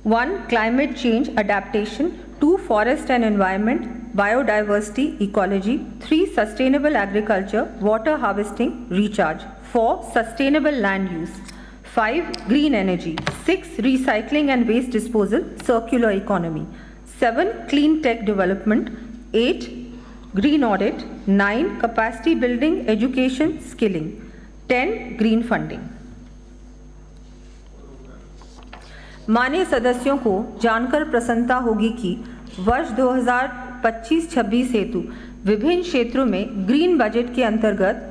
1. Climate change adaptation. 2. Forest and environment, biodiversity, ecology. 3. Sustainable agriculture, water harvesting, recharge. 4. Sustainable land use. 5. Green energy. 6. Recycling and waste disposal, circular economy. 7. Clean tech development. 8. Green audit. 9. Capacity building, education, skilling. 10. Green funding. माननीय सदस्यों को जानकर प्रसन्नता होगी कि वर्ष 2025-26 हेतु विभिन्न क्षेत्रों में ग्रीन बजट के अंतर्गत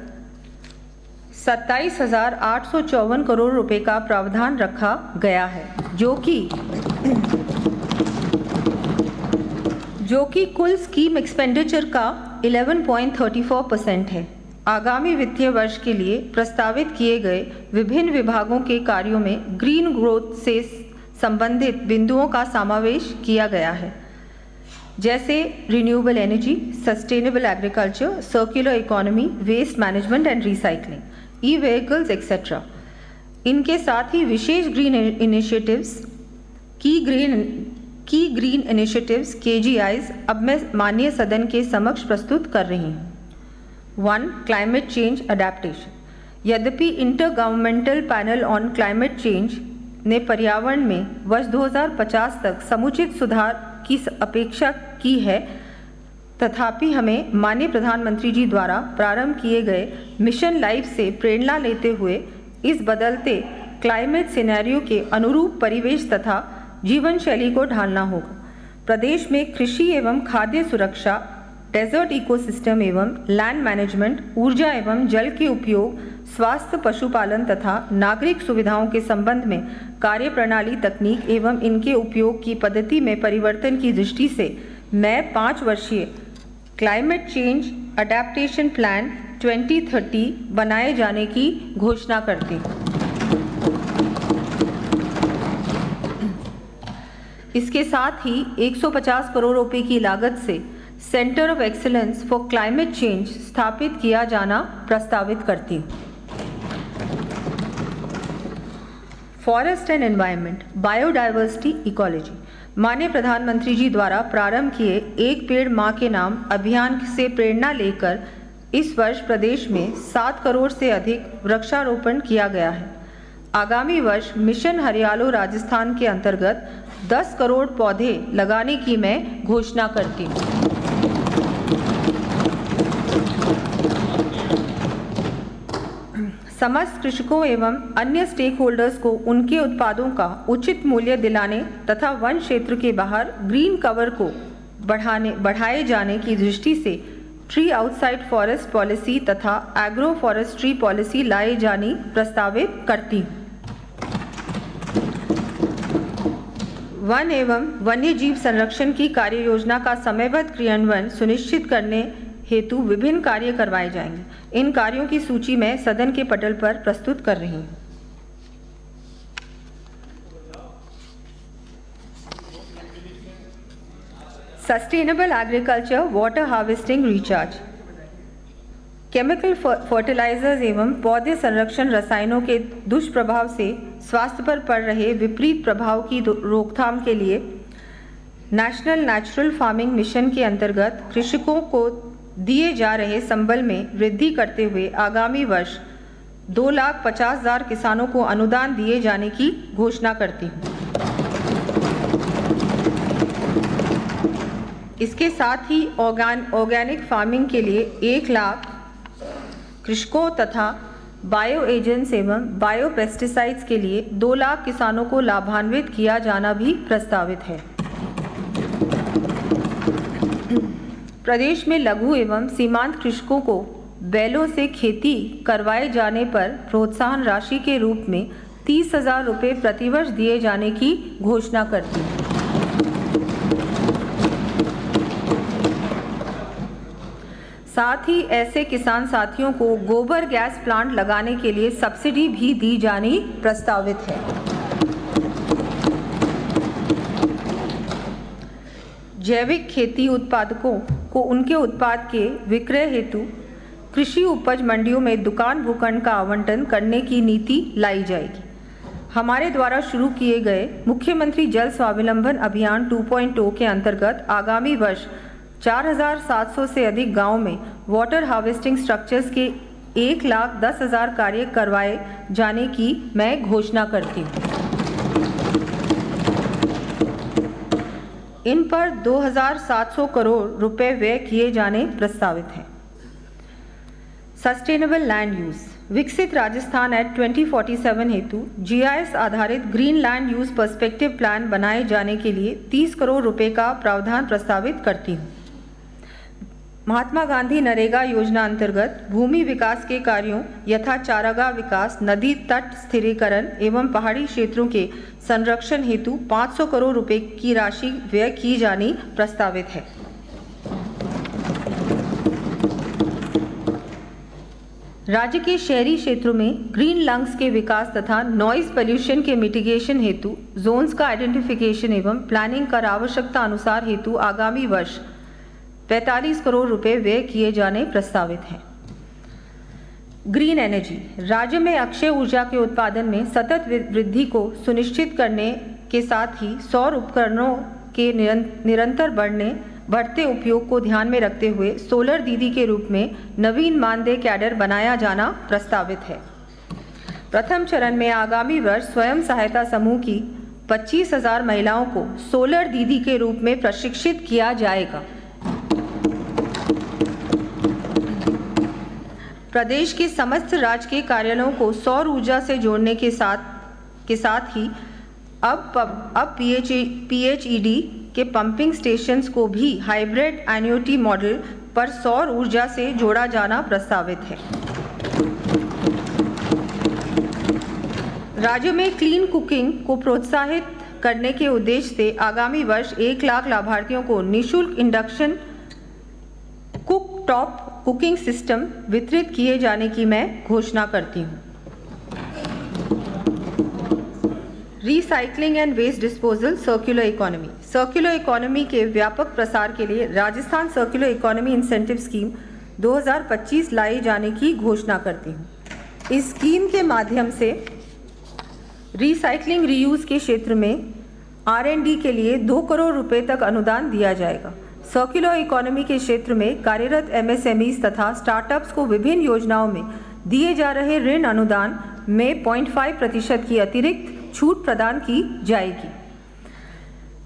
27,854 करोड़ रुपए का प्रावधान रखा गया है, जो कि कुल स्कीम एक्सपेंडिचर का 11.34% है। आगामी वित्तीय वर्ष के लिए प्रस्तावित किए गए विभिन्न विभागों के कार्यों में ग्रीन ग्रोथ से संबंधित बिंदुओं का समावेश किया गया है, जैसे renewable energy, sustainable agriculture, circular economy, waste management and recycling, e vehicles etcetera. इनके साथ ही विशेष ग्रीन इनिशिएटिव्स की ग्रीन इनिशिएटिव्स KGIs अब मैं माननीय सदन के समक्ष प्रस्तुत कर रही हूँ। 1. Climate change adaptation. यद्यपि intergovernmental panel on climate change ने पर्यावरण में वर्ष 2050 तक समुचित सुधार की अपेक्षा की है, तथापि हमें माननीय प्रधानमंत्री जी द्वारा प्रारंभ किए गए मिशन लाइफ से प्रेरणा लेते हुए इस बदलते क्लाइमेट सिनेरियो के अनुरूप परिवेश तथा जीवन शैली को ढालना होगा। प्रदेश में कृषि एवं खाद्य सुरक्षा, डेजर्ट इकोसिस्टम एवं लैंड मैनेजमेंट, ऊर्जा एवं जल के उपयोग, स्वास्थ्य, पशुपालन तथा नागरिक सुविधाओं के संबंध में कार्यप्रणाली, तकनीक एवं इनके उपयोग की पद्धति में परिवर्तन की दृष्टि से मैं 5 वर्षीय क्लाइमेट चेंज अडेप्टेशन प्लान 2030 बनाए जाने की घोषणा करती हूँ। इसके साथ ही 150 करोड़ रुपए की लागत से centre of excellence for climate change स्थापित किया जाना प्रस्तावित करती हूँ। Forest and environment, biodiversity, ecology. माननीय प्रधानमंत्री जी द्वारा प्रारंभ किए एक पेड़ माँ के नाम अभियान से प्रेरणा लेकर इस वर्ष प्रदेश में 7 करोड़ से अधिक वृक्षारोपण किया गया है। आगामी वर्ष मिशन हरियालो राजस्थान के अंतर्गत 10 करोड़ पौधे लगाने की मैं घोषणा करती हूँ। समस्त कृषकों एवं अन्य स्टेक होल्डर्स को उनके उत्पादों का उचित मूल्य दिलाने तथा वन क्षेत्र के बाहर ग्रीन कवर को बढ़ाए जाने की दृष्टि से ट्री आउटसाइड फॉरेस्ट पॉलिसी तथा एग्रो फॉरेस्ट्री पॉलिसी लाए जानी प्रस्तावित करती हूँ। वन एवं वन्य जीव संरक्षण की कार्य योजना का समयबद्ध क्रियान्वयन सुनिश्चित करने हेतु विभिन्न कार्य करवाए जाएंगे। इन कार्यों की सूची मैं सदन के पटल पर प्रस्तुत कर रही हूँ। Sustainable agriculture, water harvesting, recharge. Chemical fertilisers एवं पौधे संरक्षण रसायनों के दुष्प्रभाव से स्वास्थ्य पर पड़ रहे विपरीत प्रभाव की रोकथाम के लिए नेशनल नेचुरल फार्मिंग मिशन के अंतर्गत कृषकों को दिए जा रहे संबल में वृद्धि करते हुए आगामी वर्ष 2,50,000 किसानों को अनुदान दिए जाने की घोषणा करती हूँ। इसके साथ ही ऑर्गेनिक फार्मिंग के लिए 1 लाख कृषकों तथा बायो एजेंट्स एवं बायो पेस्टिसाइड्स के लिए 2 लाख किसानों को लाभान्वित किया जाना भी प्रस्तावित है। प्रदेश में लघु एवं सीमांत कृषकों को बैलों से खेती करवाए जाने पर प्रोत्साहन राशि के रूप में 30,000 रुपये प्रतिवर्ष दिए जाने की घोषणा करती हूँ। साथ ही ऐसे किसान साथियों को गोबर गैस प्लांट लगाने के लिए सब्सिडी भी दी जानी प्रस्तावित है। जैविक खेती उत्पादकों को उनके उत्पाद के विक्रय हेतु कृषि उपज मंडियों में दुकान भूखंड का आवंटन करने की नीति लाई जाएगी। हमारे द्वारा शुरू किए गए मुख्यमंत्री जल स्वावलंबन अभियान 2.0 के अंतर्गत आगामी वर्ष 4,700 से अधिक गांव में वाटर हार्वेस्टिंग स्ट्रक्चर्स के 1,10,000 कार्य करवाए जाने की मैं घोषणा करती हूँ। इन पर 2,700 करोड़ रुपए व्यय किए जाने प्रस्तावित हैं। सस्टेनेबल लैंड यूज, विकसित राजस्थान एक्ट 2047 हेतु GIS आधारित green land use perspective plan बनाए जाने के लिए 30 करोड़ रुपए का प्रावधान प्रस्तावित करती हूँ। महात्मा गांधी नरेगा योजना अंतर्गत भूमि विकास के कार्यों यथा चारागाह विकास, नदी तट स्थिरीकरण एवं पहाड़ी क्षेत्रों के संरक्षण हेतु 500 करोड़ रुपए की राशि व्यय की जानी प्रस्तावित है। राज्य के शहरी क्षेत्रों में ग्रीन लंग्स के विकास तथा नॉइज पोल्यूशन के मिटिगेशन हेतु जोन्स का आइडेंटिफिकेशन एवं प्लानिंग कर आवश्यकता अनुसार हेतु आगामी वर्ष 45 करोड़ रुपए व्यय किए जाने प्रस्तावित हैं। ग्रीन एनर्जी, राज्य में अक्षय ऊर्जा के उत्पादन में सतत वृद्धि को सुनिश्चित करने के साथ ही सौर उपकरणों के निरंतर बढ़ते उपयोग को ध्यान में रखते हुए सोलर दीदी के रूप में नवीन मानदेय कैडर बनाया जाना प्रस्तावित है। प्रथम चरण में आगामी वर्ष स्वयं सहायता समूह की 25,000 महिलाओं को सोलर दीदी के रूप में प्रशिक्षित किया जाएगा। प्रदेश के समस्त राजकीय कार्यालयों को सौर ऊर्जा से जोड़ने के साथ ही अब PHED के पंपिंग स्टेशंस को भी हाइब्रिड एन्युटी मॉडल पर सौर ऊर्जा से जोड़ा जाना प्रस्तावित है। राज्य में क्लीन कुकिंग को प्रोत्साहित करने के उद्देश्य से आगामी वर्ष 1 लाख लाभार्थियों को निःशुल्क induction cook top cooking system वितरित किए जाने की मैं घोषणा करती हूँ। Recycling and waste disposal, circular economy. Circular economy के व्यापक प्रसार के लिए Rajasthan circular economy incentive scheme 2025 लाई जाने की घोषणा करती हूँ। इस स्कीम के माध्यम से रिसाइकलिंग रीयूज के क्षेत्र में R&D के लिए 2 करोड़ रुपए तक अनुदान दिया जाएगा। सर्कुलर इकोनॉमी के क्षेत्र में कार्यरत MSMEs तथा स्टार्टअप्स को विभिन्न योजनाओं में दिए जा रहे ऋण अनुदान में 0.5% की अतिरिक्त छूट प्रदान की जाएगी।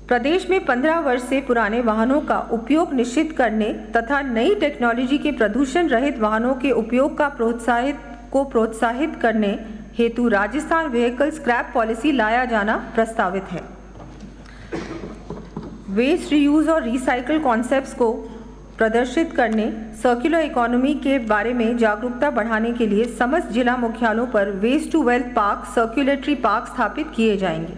प्रदेश में 15 वर्ष से पुराने वाहनों का उपयोग निश्चित करने तथा नई टेक्नोलॉजी के प्रदूषण रहित वाहनों के उपयोग का प्रोत्साहित करने हेतु राजस्थान व्हीकल स्क्रैप पॉलिसी लाया जाना प्रस्तावित है। वेस्ट रीयूज और रिसाइकल कॉन्सेप्ट्स को प्रदर्शित करने, सर्कुलर इकोनॉमी के बारे में जागरूकता बढ़ाने के लिए समस्त जिला मुख्यालयों पर waste to wealth park, circulatory park स्थापित किए जाएंगे।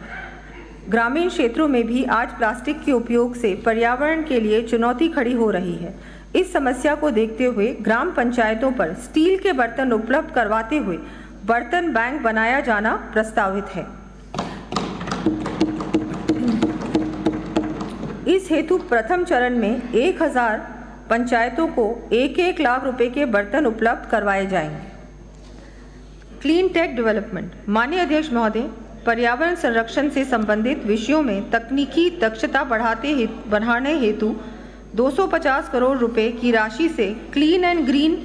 ग्रामीण क्षेत्रों में भी आज प्लास्टिक के उपयोग से पर्यावरण के लिए चुनौती खड़ी हो रही है। इस समस्या को देखते हुए ग्राम पंचायतों पर स्टील के बर्तन उपलब्ध करवाते हुए बर्तन बैंक बनाया जाना प्रस्तावित है। इस हेतु प्रथम चरण में 1,000 पंचायतों को 1-1 लाख रुपए के बर्तन उपलब्ध करवाए जाएंगे। क्लीन टेक डेवलपमेंट, माननीय अध्यक्ष महोदय, पर्यावरण संरक्षण से संबंधित विषयों में तकनीकी दक्षता बढ़ाने हेतु 250 करोड़ रुपए की राशि से clean and green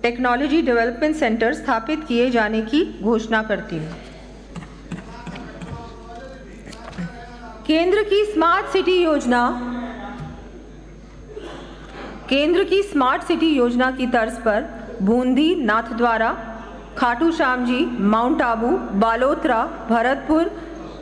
technology development centre स्थापित किए जाने की घोषणा करती हूँ। केंद्र की स्मार्ट सिटी योजना की तर्ज पर बूंदी, नाथद्वारा, खाटू श्याम जी, माउंट आबू, बालोतरा, भरतपुर,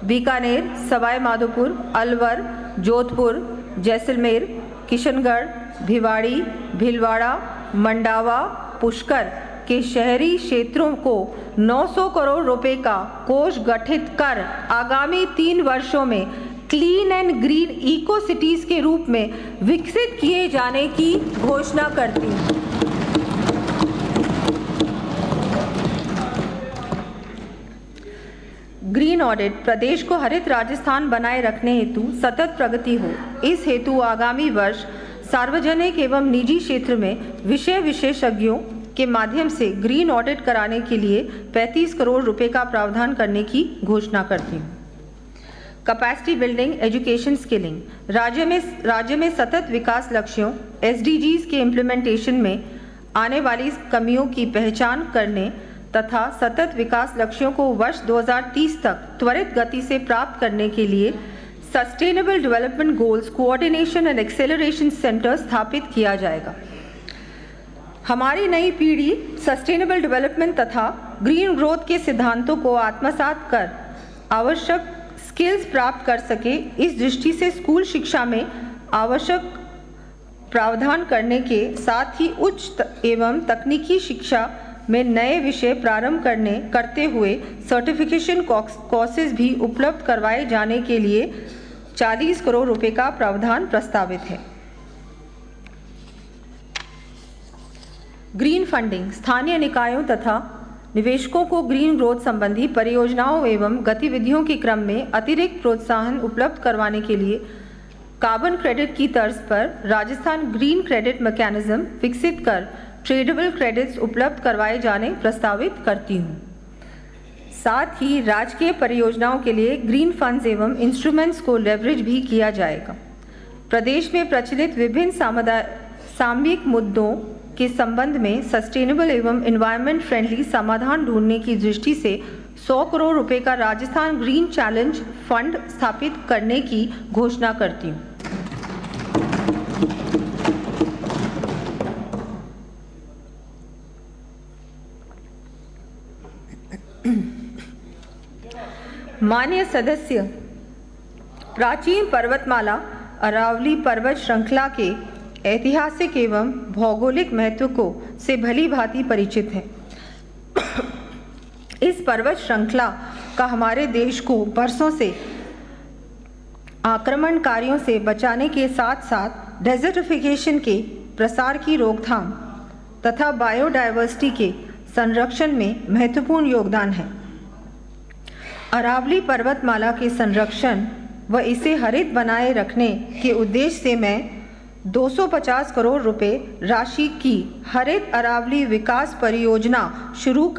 बीकानेर, सवाई माधोपुर, अलवर, जोधपुर, जैसलमेर, किशनगढ़, भिवाड़ी, भीलवाड़ा, मंडावा, पुष्कर के शहरी क्षेत्रों को 900 करोड़ रुपए का कोष गठित कर आगामी 3 वर्षों में clean and green eco cities के रूप में विकसित किए जाने की घोषणा करती हूँ। ग्रीन ऑडिट, प्रदेश को हरित राजस्थान बनाए रखने हेतु सतत प्रगति हो, इस हेतु आगामी वर्ष सार्वजनिक एवं निजी क्षेत्र में विषय विशेषज्ञों के माध्यम से ग्रीन ऑडिट कराने के लिए 35 करोड़ रुपए का प्रावधान करने की घोषणा करती हूँ। Capacity building, education, skilling. राज्य में सतत विकास लक्ष्यों SDGs के इम्प्लीमेंटेशन में आने वाली कमियों की पहचान करने तथा सतत विकास लक्ष्यों को वर्ष 2030 तक त्वरित गति से प्राप्त करने के लिए sustainable development goals coordination and acceleration centre स्थापित किया जाएगा। हमारी नई पीढ़ी सस्टेनेबल डेवलपमेंट तथा ग्रीन ग्रोथ के सिद्धांतों को आत्मसात कर आवश्यक स्किल्स प्राप्त कर सके, इस दृष्टि से स्कूल शिक्षा में आवश्यक प्रावधान करने के साथ ही उच्च एवं तकनीकी शिक्षा में नए विषय प्रारंभ करते हुए सर्टिफिकेशन कोर्सेज भी उपलब्ध करवाए जाने के लिए 40 करोड़ रुपए का प्रावधान प्रस्तावित है। Green funding. स्थानीय निकायों तथा निवेशकों को ग्रीन ग्रोथ संबंधी परियोजनाओं एवं गतिविधियों के क्रम में अतिरिक्त प्रोत्साहन उपलब्ध करवाने के लिए कार्बन क्रेडिट की तर्ज पर राजस्थान ग्रीन क्रेडिट मैकेनिज्म विकसित कर ट्रेडेबल क्रेडिट्स उपलब्ध करवाए जाने प्रस्तावित करती हूँ। साथ ही राजकीय परियोजनाओं के लिए ग्रीन फंड्स एवं इंस्ट्रूमेंट्स को लेवरेज भी किया जाएगा। प्रदेश में प्रचलित विभिन्न सामयिक मुद्दों के संबंध में सस्टेनेबल एवं एनवायरनमेंट फ्रेंडली समाधान ढूंढने की दृष्टि से 100 करोड़ रुपए का राजस्थान ग्रीन चैलेंज फंड स्थापित करने की घोषणा करती हूँ। माननीय सदस्य, प्राचीन पर्वतमाला अरावली पर्वत श्रृंखला के ऐतिहासिक एवं भौगोलिक महत्व को से भली भांति परिचित है। इस पर्वत श्रृंखला का हमारे देश को बरसों से आक्रमणकारियों से बचाने के साथ साथ डेजर्टिफिकेशन के प्रसार की रोकथाम तथा बायोडायवर्सिटी के संरक्षण में महत्वपूर्ण योगदान है। अरावली पर्वतमाला के संरक्षण व इसे हरित बनाए रखने के उद्देश्य से मैं 250 करोड़ रुपए राशि की हरित अरावली विकास परियोजना शुरू कर